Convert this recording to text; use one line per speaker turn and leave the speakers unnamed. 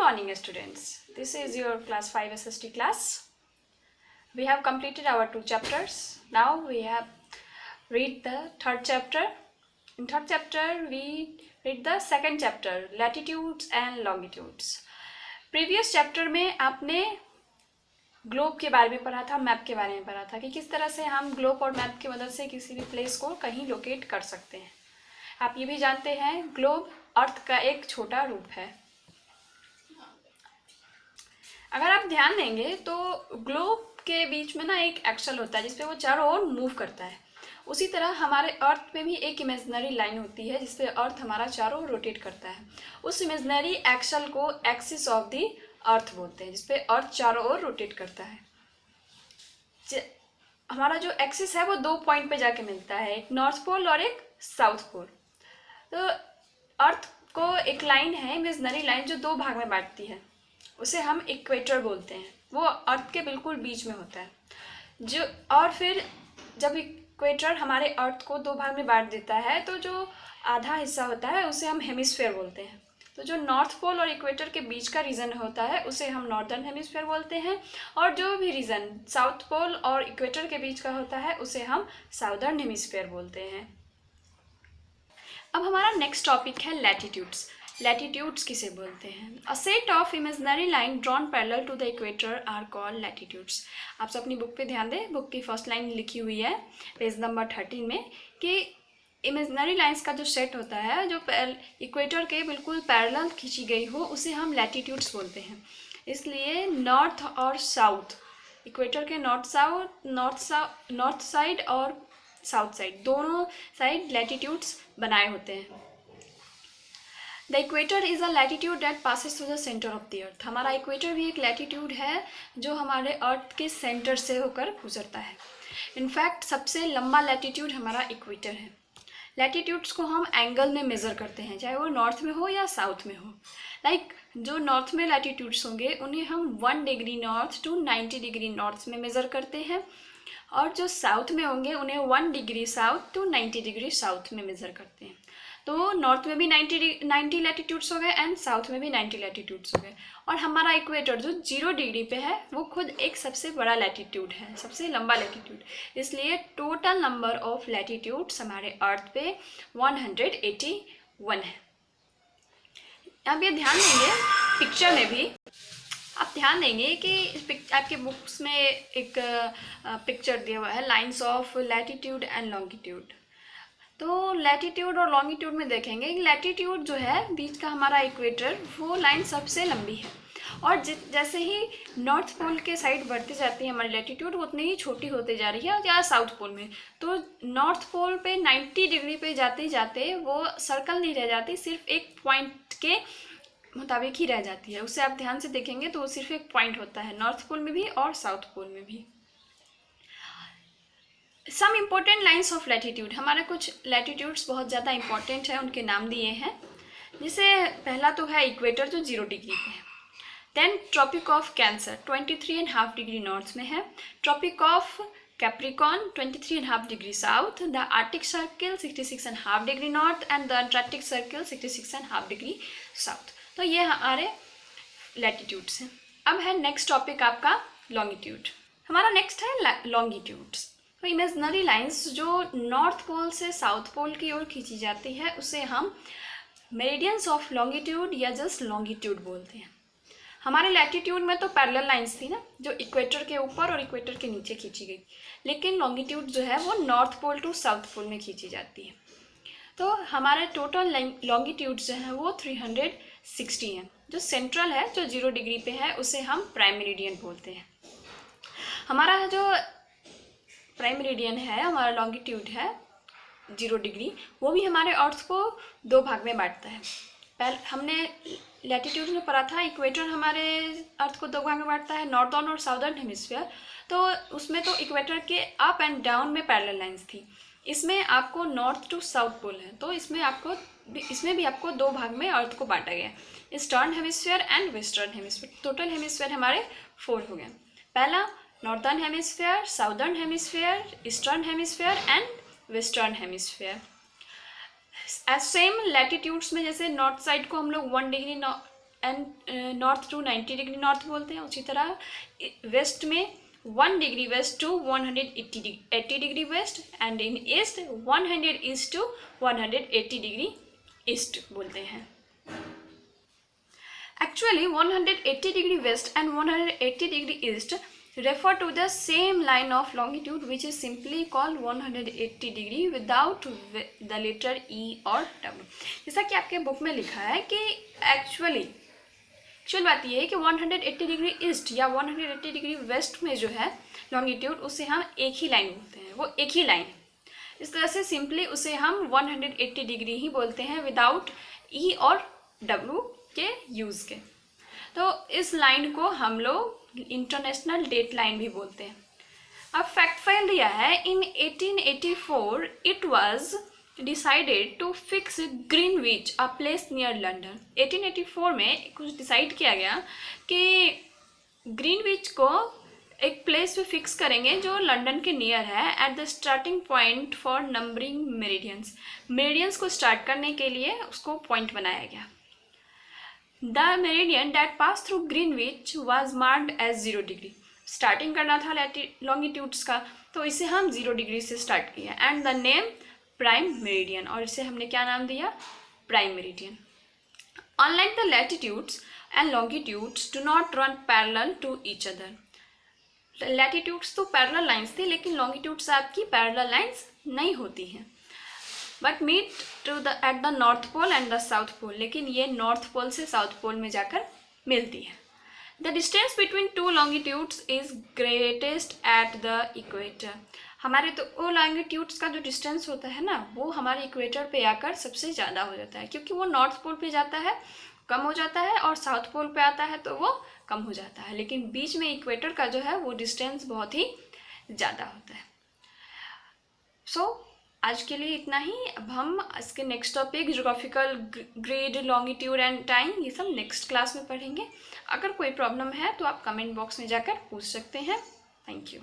morning, students. This is your class 5 SST class. We have completed our 2 chapters. Now we have read the 3rd chapter. In 3rd chapter, we read the 2nd chapter, latitudes and longitudes. Previous chapter में आपने globe के बारे में पढ़ा था, map के बारे में पढ़ा था कि किस तरह से हम ग्लोब और मैप की मदद से किसी भी प्लेस को कहीं लोकेट कर सकते हैं। आप ये भी जानते हैं ग्लोब अर्थ का एक छोटा रूप है। अगर आप ध्यान देंगे तो ग्लोब के बीच में ना एक एक्सल होता है जिसपे वो चारों ओर मूव करता है। उसी तरह हमारे अर्थ पे भी एक इमेजिनरी लाइन होती है जिसपे अर्थ हमारा चारों ओर रोटेट करता है। उस इमेजिनरी एक्सल को एक्सिस ऑफ द अर्थ बोलते हैं जिसपे अर्थ चारों ओर रोटेट करता है। हमारा जो एक्सिस है वो 2 पॉइंट पे जाके मिलता है, एक नॉर्थ पोल और एक साउथ पोल। तो अर्थ को एक लाइन है, इमेजिनरी लाइन, जो 2 भाग में बांटती है, उसे हम इक्वेटर बोलते हैं। वो अर्थ के बिल्कुल बीच में होता है जो, और फिर जब इक्वेटर हमारे अर्थ को 2 भाग में बांट देता है तो जो आधा हिस्सा होता है उसे हम हेमिस्फीयर बोलते हैं। तो जो नॉर्थ पोल और इक्वेटर के बीच का रीजन होता है उसे हम नॉर्दर्न हेमिस्फीयर बोलते हैं, और जो भी रीजन साउथ पोल और इक्वेटर के बीच का होता है उसे हम साउदर्न हेमिस्फीयर बोलते हैं। अब हमारा नेक्स्ट टॉपिक है लैटिट्यूड्स। लैटिट्यूड्स किसे बोलते हैं? A set of imaginary line drawn parallel to the equator are called latitudes. आप सब अपनी बुक पे ध्यान दें, बुक की फर्स्ट लाइन लिखी हुई है पेज नंबर 13 में कि इमेजिनरी लाइंस का जो सेट होता है जो इक्वेटर के बिल्कुल पैरेलल खींची गई हो उसे हम लैटिट्यूड्स बोलते हैं। इसलिए नॉर्थ और साउथ, इक्वेटर के नॉर्थ साइड और साउथ साइड, दोनों साइड लैटिट्यूड्स बनाए होते हैं। The equator is a latitude that passes through the centre of the earth. हमारा इक्वेटर भी एक लैटिट्यूड है जो हमारे अर्थ के सेंटर से होकर गुजरता है। इनफैक्ट सबसे लंबा लैटिट्यूड हमारा इक्वेटर है। लैटिट्यूड्स को हम एंगल में मेज़र करते हैं, चाहे वो नॉर्थ में हो या साउथ में हो। लाइक जो नॉर्थ में लैटिट्यूड्स होंगे उन्हें हम 1 degree north to 90 degree north में मेज़र करते हैं, और जो साउथ में होंगे उन्हें 1 degree south to 90 degree south में मेज़र करते हैं। तो नॉर्थ में भी 90 लैटिट्यूड्स हो गए एंड साउथ में भी 90 लैटिट्यूड्स हो गए, और हमारा इक्वेटर जो 0 डिग्री पे है वो खुद एक सबसे बड़ा लैटिट्यूड है, सबसे लंबा लैटिट्यूड। इसलिए टोटल नंबर ऑफ लैटिट्यूड्स हमारे अर्थ पे 181 है। आप ये ध्यान देंगे पिक्चर में भी, आप ध्यान देंगे कि आपके बुक्स में एक पिक्चर दिया हुआ है lines of latitude and longitude. तो लैटिट्यूड और लॉन्गिट्यूड में देखेंगे कि लैटिट्यूड जो है बीच का हमारा इक्वेटर, वो लाइन सबसे लंबी है, और जैसे ही नॉर्थ पोल के साइड बढ़ती जाती है हमारी लैटिट्यूड उतनी ही छोटी होती जा रही है, या साउथ पोल में। तो नॉर्थ पोल पे 90 डिग्री पे जाते जाते वो सर्कल नहीं रह जाती, सिर्फ एक पॉइंट के मुताबिक ही रह जाती है। उसे आप ध्यान से देखेंगे तो वो सिर्फ एक पॉइंट होता है, नॉर्थ पोल में भी और साउथ पोल में भी। Some important lines of latitude, हमारे कुछ लैटिट्यूड्स बहुत ज़्यादा इंपॉर्टेंट है, उनके नाम दिए हैं। जैसे पहला तो है इक्वेटर जो 0 डिग्री पे है। Then tropic of cancer 23.5 degree north में है। Tropic of Capricorn 23.5 degree south. The Arctic circle 66.5 degree north and the Antarctic circle 66.5 degree south. तो ये हमारे लैटिट्यूड्स हैं। अब है नेक्स्ट टॉपिक आपका लॉन्गिट्यूड। हमारा नेक्स्ट है लॉन्गिट्यूड्स। तो इमेजिनरी लाइंस जो नॉर्थ पोल से साउथ पोल की ओर खींची जाती है उसे हम मेरिडियंस ऑफ लॉन्गिट्यूड या जस्ट लॉन्गिट्यूड बोलते हैं। हमारे लैटिट्यूड में तो पैरेलल लाइंस थी ना, जो इक्वेटर के ऊपर और इक्वेटर के नीचे खींची गई, लेकिन लॉन्गिट्यूड जो है वो north pole to south pole में खींची जाती है। तो हमारे टोटल लॉन्गिट्यूड्स जो हैं वो 360 हैं। जो सेंट्रल है जो 0 डिग्री पे है उसे हम प्राइम मेरिडियन बोलते हैं। हमारा जो प्राइम मेरिडियन है, हमारा लॉन्गिट्यूड है 0 डिग्री, वो भी हमारे अर्थ को 2 भाग में बांटता है। पहले हमने लैटिट्यूड में पढ़ा था इक्वेटर हमारे अर्थ को 2 भाग में बांटता है, नॉर्दर्न और साउदर्न हेमिस्फीयर। तो उसमें तो इक्वेटर के अप एंड डाउन में पैरेलल लाइंस थी। इसमें आपको नॉर्थ टू साउथ पोल है, तो इसमें भी आपको 2 भाग में अर्थ को बांटा गया, eastern hemisphere and western hemisphere. Total hemisphere हमारे 4 हो गए। पहला northern hemisphere, southern hemisphere, eastern hemisphere and western hemisphere. Same latitudes में जैसे नॉर्थ साइड को हम लोग 1 degree and north to 90 degree north बोलते हैं। उसी तरह वेस्ट में 1 degree west to 180 degree west, and in east 100 east to 180 degree east बोलते हैं। Actually 180 degree west and 180 degree east refer to the same line of longitude, which is simply called 180 degree without the letter E or W। जैसा कि आपके book में लिखा है कि actual बात यह है कि 180 डिग्री ईस्ट या 180 डिग्री वेस्ट में जो है लॉन्गिट्यूड, उसे हम एक ही लाइन बोलते हैं, वो एक ही लाइन। इस तरह से सिंपली उसे हम 180 डिग्री ही बोलते हैं विदाउट E और W के यूज़ के। तो इस लाइन को हम लोग इंटरनेशनल डेट लाइन भी बोलते हैं। अब फैक्ट फाइल दिया है, in 1884 it was decided to fix Greenwich a place near London. 1884 में कुछ डिसाइड किया गया कि ग्रीनविच को एक प्लेस पे फिक्स करेंगे जो लंदन के नियर है, at the starting point for numbering meridians. Meridians को स्टार्ट करने के लिए उसको पॉइंट बनाया गया। The meridian that passed through Greenwich was marked as 0 degree. Starting करना था लॉन्गिट्यूड्स का, तो इसे हम 0 डिग्री से स्टार्ट किया, and the name prime meridian, और इसे हमने क्या नाम दिया, prime meridian. Unlike the latitudes and longitudes do not run parallel to each other। Latitudes तो पैरेलल लाइंस थी, लेकिन लॉन्गिट्यूड्स आपकी पैरेलल लाइंस नहीं होती हैं, but meet to the at the north pole and the south pole. लेकिन ये north pole से साउथ पोल में जाकर मिलती है। The distance between two longitudes is greatest at the equator. हमारे तो वो लॉन्गिट्यूड्स का जो डिस्टेंस होता है ना, वो हमारे इक्वेटर पे आकर सबसे ज़्यादा हो जाता है, क्योंकि वो नॉर्थ पोल पे जाता है कम हो जाता है, और साउथ पोल पे आता है तो वो कम हो जाता है। लेकिन बीच में इक्वेटर का जो है वो डिस्टेंस बहुत ही ज़्यादा होता है। सो आज के लिए इतना ही। अब हम इसके next topic geographical grade, longitude and time, ये सब नेक्स्ट क्लास में पढ़ेंगे। अगर कोई प्रॉब्लम है तो आप कमेंट बॉक्स में जाकर पूछ सकते हैं। Thank you.